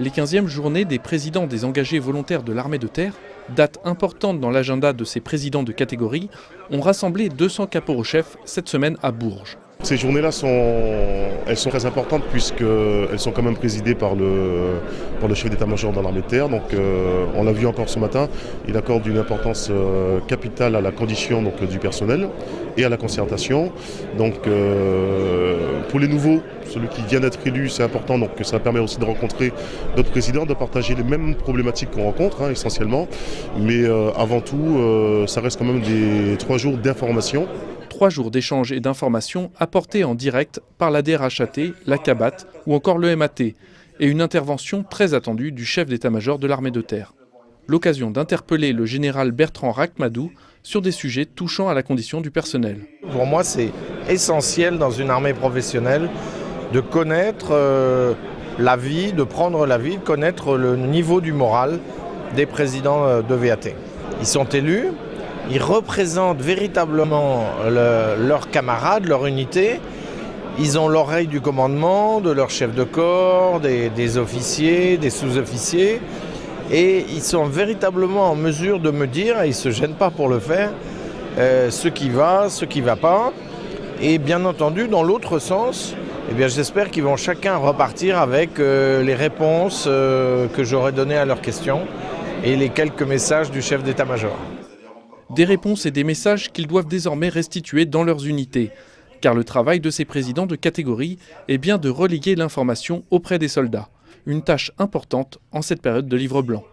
Les 15e journées des présidents des engagés volontaires de l'armée de terre, date importante dans l'agenda de ces présidents de catégorie, ont rassemblé 200 caporaux-chefs cette semaine à Bourges. Ces journées-là elles sont très importantes puisqu'elles sont quand même présidées par le chef d'état-major dans l'armée de terre. Donc on l'a vu encore ce matin, il accorde une importance capitale à la condition du personnel et à la concertation. Donc pour les nouveaux, celui qui vient d'être élu, c'est important, donc ça permet aussi de rencontrer d'autres présidents, de partager les mêmes problématiques qu'on rencontre essentiellement. Mais avant tout, ça reste quand même des 3 jours d'information. 3 jours d'échanges et d'informations apportés en direct par la DRHAT, la CABAT ou encore le MAT, et une intervention très attendue du chef d'état-major de l'armée de terre. L'occasion d'interpeller le général Bertrand Rachmadou sur des sujets touchant à la condition du personnel. Pour moi, c'est essentiel dans une armée professionnelle de connaître la vie, de prendre la vie, de connaître le niveau du moral des présidents de VAT. Ils sont élus. Ils représentent véritablement leurs camarades, leur unité. Ils ont l'oreille du commandement, de leur chef de corps, des officiers, des sous-officiers. Et ils sont véritablement en mesure de me dire, et ils ne se gênent pas pour le faire, ce qui va, ce qui ne va pas. Et bien entendu, dans l'autre sens, j'espère qu'ils vont chacun repartir avec les réponses que j'aurai données à leurs questions et les quelques messages du chef d'état-major. Des réponses et des messages qu'ils doivent désormais restituer dans leurs unités. Car le travail de ces présidents de catégorie est bien de relayer l'information auprès des soldats. Une tâche importante en cette période de livre blanc.